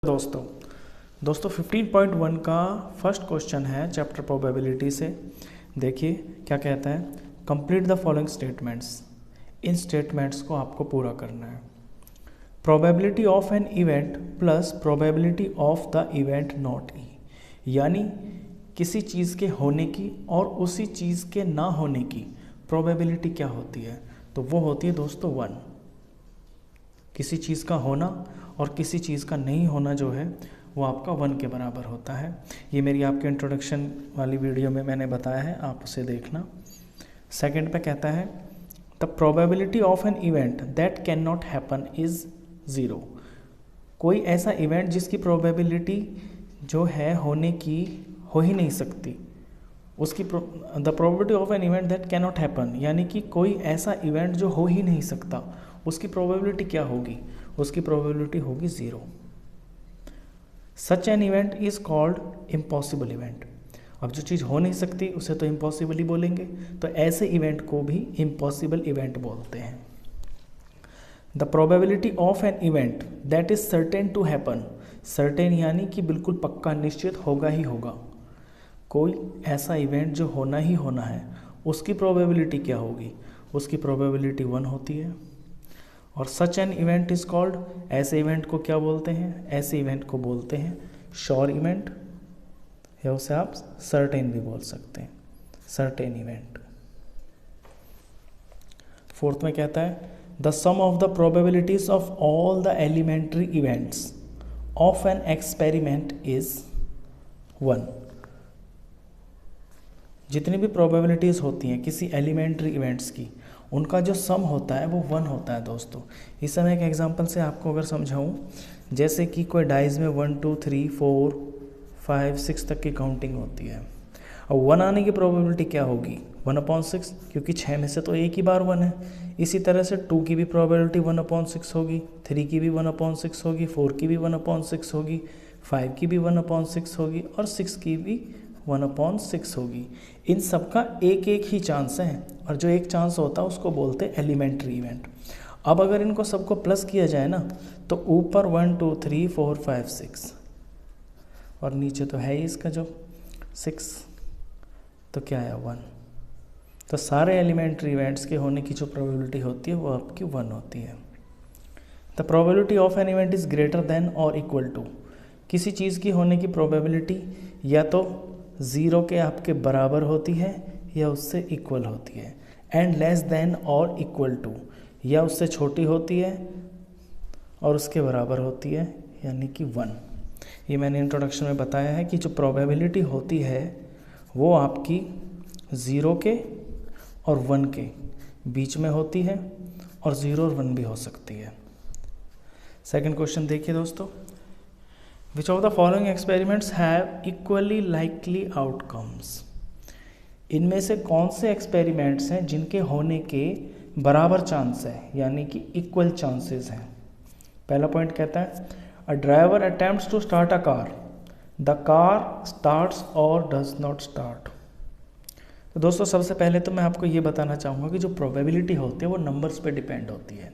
दोस्तों 15.1 का first question है चैप्टर प्रोबेबिलिटी से। देखिए क्या कहता है, कंप्लीट द फॉलोइंग स्टेटमेंट्स। इन स्टेटमेंट्स को आपको पूरा करना है। Probability of an event plus probability of the event not E, यानी किसी चीज़ के होने की और उसी चीज़ के ना होने की प्रोबेबिलिटी क्या होती है, तो वो होती है दोस्तों 1। किसी चीज़ का होना और किसी चीज़ का नहीं होना जो है वो आपका 1 के बराबर होता है। ये मेरी आपके इंट्रोडक्शन वाली वीडियो में मैंने बताया है, आप उसे देखना। सेकंड पे कहता है the probability of an event that can not happen is 0। कोई ऐसा इवेंट जिसकी प्रोबेबिलिटी जो है होने की हो ही नहीं सकती, उसकी the probability of an event that can not happen, यानी कि कोई ऐसा इवेंट जो हो ही नहीं सकता, उसकी प्रोबेबिलिटी क्या होगी, उसकी प्रोबेबिलिटी होगी 0। Such an event is called impossible event. अब जो चीज़ हो नहीं सकती उसे तो इम्पॉसिबल ही बोलेंगे, तो ऐसे इवेंट को भी इम्पॉसिबल इवेंट बोलते हैं। The probability of an event that is certain to happen, certain यानी कि बिल्कुल पक्का निश्चित होगा ही होगा। कोई ऐसा इवेंट जो होना ही होना है उसकी प्रोबेबिलिटी क्या होगी, उसकी प्रोबेबिलिटी 1 होती है। और such an event is called, ऐसे इवेंट को क्या बोलते हैं, ऐसे इवेंट को बोलते हैं श्योर इवेंट, या उसे आप सर्टेन भी बोल सकते हैं, सर्टेन इवेंट। फोर्थ में कहता है the sum of the probabilities of all the elementary events of an experiment is 1। जितनी भी प्रोबेबिलिटीज होती हैं किसी एलिमेंट्री इवेंट्स की, उनका जो सम होता है वो 1 होता है। दोस्तों इस समय एक एग्जांपल से आपको अगर समझाऊं, जैसे कि कोई डाइज में 1 2 3 4 5 6 तक की काउंटिंग होती है, और 1 आने की प्रोबेबिलिटी क्या होगी, 1/6, क्योंकि 6 में से तो एक ही बार 1 है। इसी तरह से 2 की भी प्रोबेबिलिटी 1/6 होगी, 3 की भी 1/6 होगी, 4 की भी 1/6 होगी, 5 की भी 1/6 होगी और 6 की भी 1/6 होगी। इन सब का एक एक ही चांस है, और जो एक चांस होता है उसको बोलते हैं एलिमेंट्री इवेंट। अब अगर इनको सबको प्लस किया जाए ना, तो ऊपर 1 2 3 4 5 6 और नीचे तो है ही इसका जो 6, तो क्या है 1। तो सारे एलिमेंट्री इवेंट्स के होने की जो प्रोबेबिलिटी होती है वो आपकी 1 होती है। The probability of an event is greater than और इक्वल टू, किसी चीज़ की होने की प्रोबेबिलिटी या तो 0 के आपके बराबर होती है या उससे इक्वल होती है, एंड लेस देन और इक्वल टू, या उससे छोटी होती है और उसके बराबर होती है, यानी कि 1। ये मैंने इंट्रोडक्शन में बताया है कि जो प्रोबेबिलिटी होती है वो आपकी 0 के और 1 के बीच में होती है, और 0 और 1 भी हो सकती है। सेकंड क्वेश्चन देखिए दोस्तों, Which of the following experiments have equally likely outcomes? इनमें से कौन से एक्सपेरिमेंट्स हैं जिनके होने के बराबर चांस है, यानी कि इक्वल चांसेस हैं। पहला पॉइंट कहता है a driver attempts to start a car, the car starts और डज नॉट स्टार्ट। तो दोस्तों सबसे पहले तो मैं आपको ये बताना चाहूँगा कि जो प्रोबेबिलिटी होती है वो नंबर्स पे डिपेंड होती है,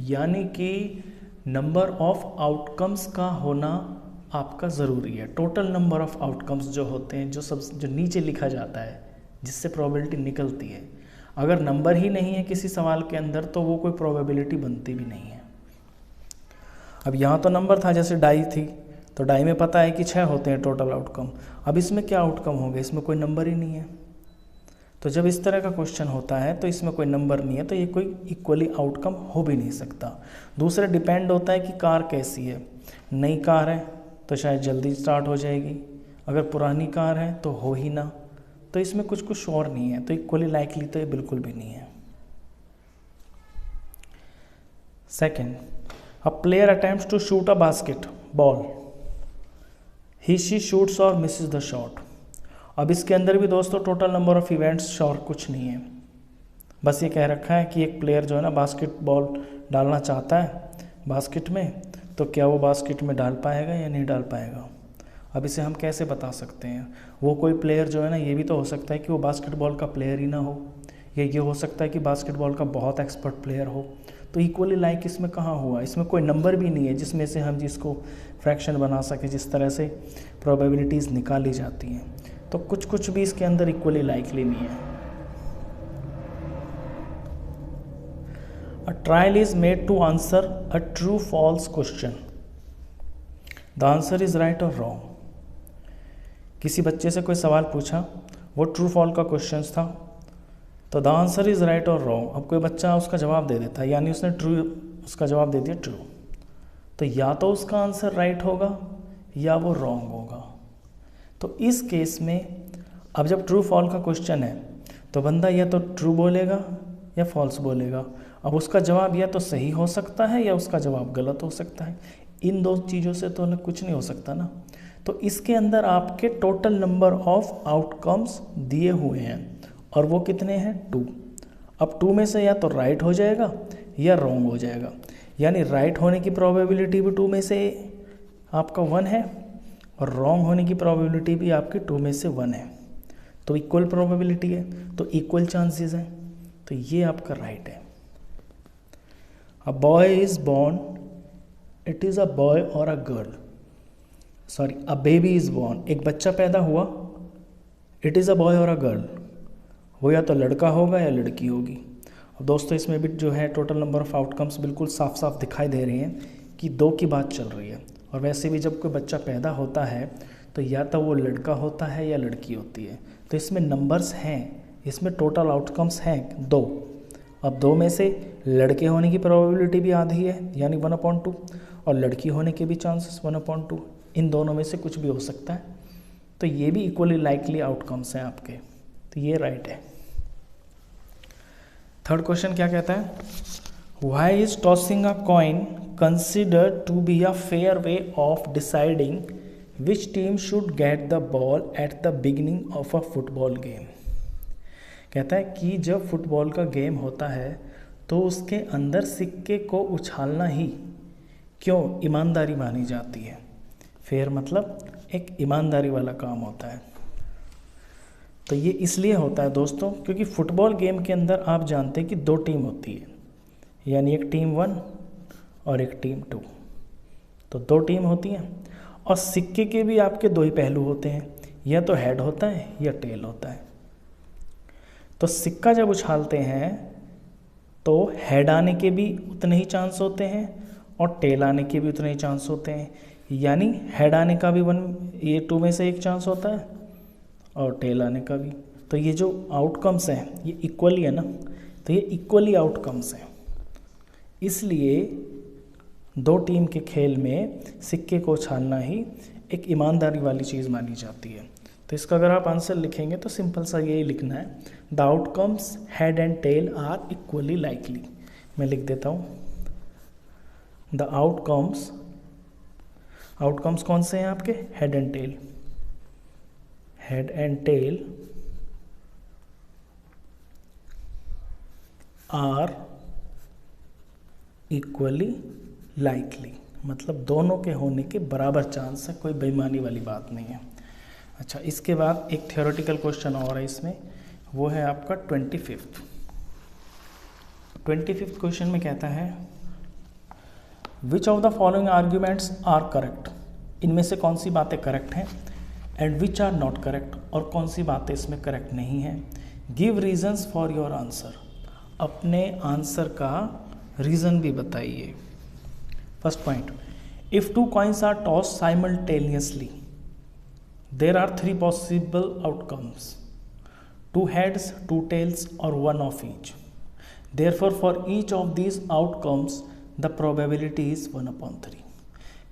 यानी कि नंबर ऑफ आउटकम्स का होना आपका ज़रूरी है। टोटल नंबर ऑफ आउटकम्स जो होते हैं, जो नीचे लिखा जाता है जिससे प्रोबेबिलिटी निकलती है, अगर नंबर ही नहीं है किसी सवाल के अंदर तो वो कोई प्रोबेबिलिटी बनती भी नहीं है। अब यहाँ तो नंबर था, जैसे डाई थी, तो डाई में पता है कि 6 होते हैं टोटल आउटकम। अब इसमें क्या आउटकम होंगे, इसमें कोई नंबर ही नहीं है। तो जब इस तरह का क्वेश्चन होता है तो इसमें कोई नंबर नहीं है, तो ये कोई इक्वली आउटकम हो भी नहीं सकता। दूसरा डिपेंड होता है कि कार कैसी है, नई कार है तो शायद जल्दी स्टार्ट हो जाएगी, अगर पुरानी कार है तो हो ही ना, तो इसमें कुछ श्योर नहीं है, तो इक्वली लाइकली तो ये बिल्कुल भी नहीं है। Second, a player attempts to shoot a basketball, he she shoots और मिसेस द शॉट। अब इसके अंदर भी दोस्तों total number of events sure कुछ नहीं है, बस ये कह रखा है कि एक प्लेयर जो है ना बास्केटबॉल डालना चाहता है बास्केट में, तो क्या वो बास्केट में डाल पाएगा या नहीं डाल पाएगा। अब इसे हम कैसे बता सकते हैं, वो कोई प्लेयर जो है ना, ये भी तो हो सकता है कि वो बास्केटबॉल का प्लेयर ही ना हो, या ये हो सकता है कि बास्केटबॉल का बहुत एक्सपर्ट प्लेयर हो, तो इक्वली लाइक इसमें कहाँ हुआ, इसमें कोई नंबर भी नहीं है जिसमें से हम जिसको फ्रैक्शन बना सके, जिस तरह से प्रोबेबिलिटीज़ निकाली जाती हैं। तो कुछ भी इसके अंदर इक्वली लाइकली नहीं है। A trial is made to answer a true false question, the answer is right और रॉन्ग। किसी बच्चे से कोई सवाल पूछा, वो ट्रू फॉल का क्वेश्चन था, तो द आंसर इज राइट और रॉन्ग। अब कोई बच्चा उसका जवाब दे देता है, यानी उसने ट्रू उसका जवाब दे दिया ट्रू, तो या तो उसका आंसर राइट होगा या वो रॉन्ग होगा। तो इस केस में अब जब ट्रू फॉल का क्वेश्चन है तो बंदा या तो ट्रू बोलेगा या फॉल्स बोलेगा। अब उसका जवाब या तो सही हो सकता है या उसका जवाब गलत हो सकता है। इन दो चीज़ों से तो अलग कुछ नहीं हो सकता ना। तो इसके अंदर आपके टोटल नंबर ऑफ आउटकम्स दिए हुए हैं और वो कितने हैं 2। अब 2 में से या तो राइट हो जाएगा या रॉन्ग हो जाएगा, यानी राइट होने की प्रोबेबिलिटी भी 2 में से आपका 1 है और रॉन्ग होने की प्रोबेबिलिटी भी आपकी 2 में से 1 है। तो इक्वल प्रोबेबिलिटी है, तो इक्वल चांसेस हैं, तो ये आपका राइट है। A boy is born, it is a boy और a girl, sorry a baby is born, एक बच्चा पैदा हुआ, इट इज़ अ बॉय और अ गर्ल, वो या तो लड़का होगा या लड़की होगी। अब दोस्तों इसमें भी जो है टोटल नंबर ऑफ आउटकम्स बिल्कुल साफ साफ दिखाई दे रहे हैं कि 2 की बात चल रही है। और वैसे भी जब कोई बच्चा पैदा होता है तो या तो वो लड़का होता है या लड़की होती है। तो इसमें नंबर्स हैं, इसमें टोटल आउटकम्स हैं 2। अब 2 में से लड़के होने की प्रोबेबिलिटी भी आधी है, यानी 1/2, और लड़की होने के भी चांसेस 1/2। इन दोनों में से कुछ भी हो सकता है। तो ये भी इक्वली लाइकली आउटकम्स हैं आपके, तो ये राइट है। थर्ड क्वेश्चन क्या कहता है, why is tossing a coin considered to be a fair way of deciding which team should get the ball at the beginning of a football game. कहता है कि जब फुटबॉल का गेम होता है तो उसके अंदर सिक्के को उछालना ही क्यों ईमानदारी मानी जाती है। फेयर मतलब एक ईमानदारी वाला काम होता है। तो ये इसलिए होता है दोस्तों क्योंकि फुटबॉल गेम के अंदर आप जानते हैं कि 2 टीम होती है, यानी एक टीम 1 और एक टीम 2। तो 2 टीम होती हैं और सिक्के के भी आपके 2 ही पहलू होते हैं, या तो हेड होता है या टेल होता है। तो सिक्का जब उछालते हैं तो हेड आने के भी उतने ही चांस होते हैं और टेल आने के भी उतने ही चांस होते हैं, यानी हेड आने का भी 2 में से 1 चांस होता है और टेल आने का भी। तो ये जो आउटकम्स हैं ये इक्वली है ना, तो ये इक्वली आउटकम्स हैं। इसलिए 2 टीम के खेल में सिक्के को उछालना ही एक ईमानदारी वाली चीज़ मानी जाती है। तो इसका अगर आप आंसर लिखेंगे तो सिंपल सा यही लिखना है, the outcomes head and tail are equally likely. मैं लिख देता हूँ, द आउटकम्स कौन से हैं आपके, head and tail, head and tail are equally likely, मतलब दोनों के होने के बराबर चांस है, कोई बेईमानी वाली बात नहीं है। अच्छा, इसके बाद एक थ्योरेटिकल क्वेश्चन और है इसमें, वो है आपका 25th क्वेश्चन में कहता है which of the following arguments are correct, इनमें से कौन सी बातें करेक्ट हैं, and which are not correct, और कौन सी बातें इसमें करेक्ट नहीं हैं। Give reasons for your answer, अपने आंसर का रीज़न भी बताइए। First point, if 2 coins are toss simultaneously there are 3 possible outcomes, 2 heads, 2 tails or 1 of each. Therefore, for each of these outcomes, the probability is 1/3.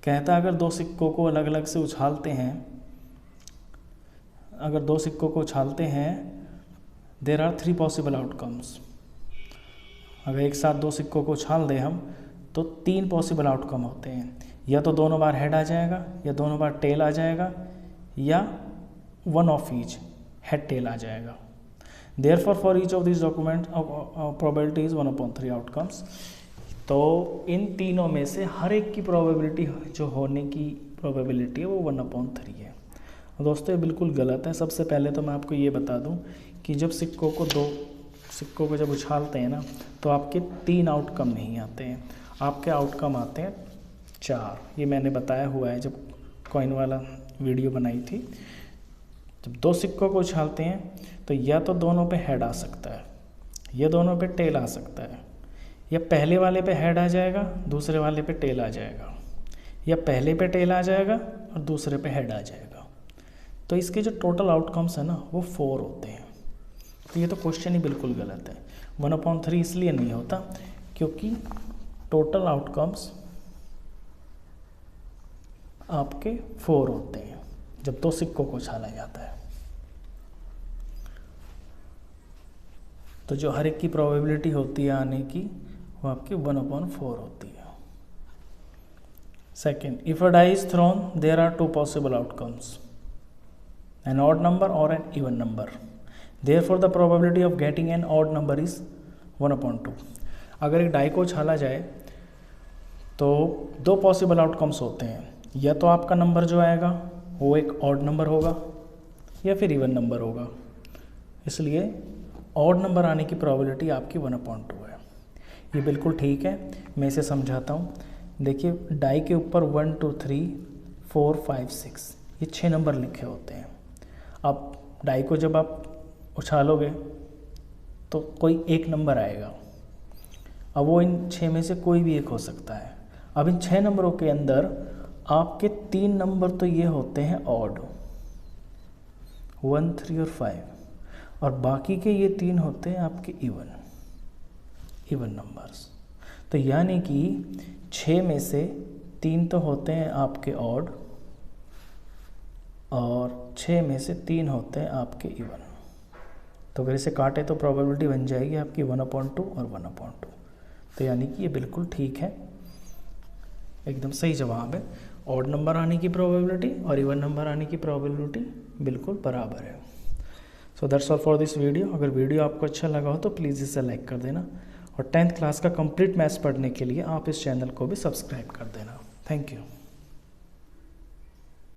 कहता है अगर 2 सिक्कों को अलग अलग से उछालते हैं, अगर 2 सिक्कों को उछालते हैं, there are 3 possible outcomes. अगर एक साथ 2 सिक्कों को उछाल दें हम तो 3 पॉसिबल आउटकम होते हैं, या तो दोनों बार हेड आ जाएगा, या दोनों बार टेल आ जाएगा, या 1 of each, हेड टेल आ जाएगा। Therefore, for each of these documents, probability is 1/3 outcomes. तो इन तीनों में से हर एक की प्रोबेबिलिटी जो होने की प्रोबेबिलिटी है वो 1/3 है। दोस्तों ये बिल्कुल गलत है। सबसे पहले तो मैं आपको ये बता दूं कि जब सिक्कों को 2 सिक्कों को जब उछालते हैं ना तो आपके 3 आउटकम नहीं आते हैं, आपके आउटकम आते हैं 4। ये मैंने बताया हुआ है जब कॉइन वाला वीडियो बनाई थी। जब 2 सिक्कों को उछालते हैं तो या तो दोनों पे हेड आ सकता है या दोनों पे टेल आ सकता है, या पहले वाले पे हेड आ जाएगा दूसरे वाले पे टेल आ जाएगा, या पहले पे टेल आ जाएगा और दूसरे पे हेड आ जाएगा। तो इसके जो टोटल आउटकम्स है ना वो 4 होते हैं। तो ये तो क्वेश्चन ही बिल्कुल गलत है। 1/3 इसलिए नहीं होता क्योंकि टोटल आउटकम्स आपके 4 होते हैं जब 2 सिक्कों को उछाला जाता है। तो जो हर एक की प्रोबेबिलिटी होती है आने की वो आपकी 1/4 होती है। Second, if a die is thrown there are 2 possible outcomes, an odd number और an even number, therefore the probability of getting an odd number is 1/2। अगर एक डाई को उछाला जाए तो 2 पॉसिबल आउटकम्स होते हैं, या तो आपका नंबर जो आएगा वो एक ऑड नंबर होगा या फिर इवन नंबर होगा। इसलिए ऑड नंबर आने की प्रोबेबिलिटी आपकी 1/2 है। ये बिल्कुल ठीक है, मैं इसे समझाता हूँ। देखिए डाई के ऊपर 1 2 3 4 5 6 ये 6 नंबर लिखे होते हैं। अब डाई को जब आप उछालोगे तो कोई एक नंबर आएगा। अब वो इन 6 में से कोई भी एक हो सकता है। अब इन 6 नंबरों के अंदर आपके 3 नंबर तो ये होते हैं ऑड, 1 3 और 5, और बाकी के ये 3 होते हैं आपके इवन नंबर्स। तो यानी कि 6 में से 3 तो होते हैं आपके ऑड और 6 में से 3 होते हैं आपके इवन। तो अगर इसे काटे तो प्रोबेबिलिटी बन जाएगी आपकी 1/2 और 1/2। तो यानी कि ये बिल्कुल ठीक है, एकदम सही जवाब है। ऑड नंबर आने की प्रोबेबिलिटी और इवन नंबर आने की प्रोबेबिलिटी बिल्कुल बराबर है। So that's all for this video. अगर वीडियो आपको अच्छा लगा हो तो प्लीज़ इसे लाइक कर देना, और 10th क्लास का कंप्लीट मैथ्स पढ़ने के लिए आप इस चैनल को भी सब्सक्राइब कर देना। Thank you.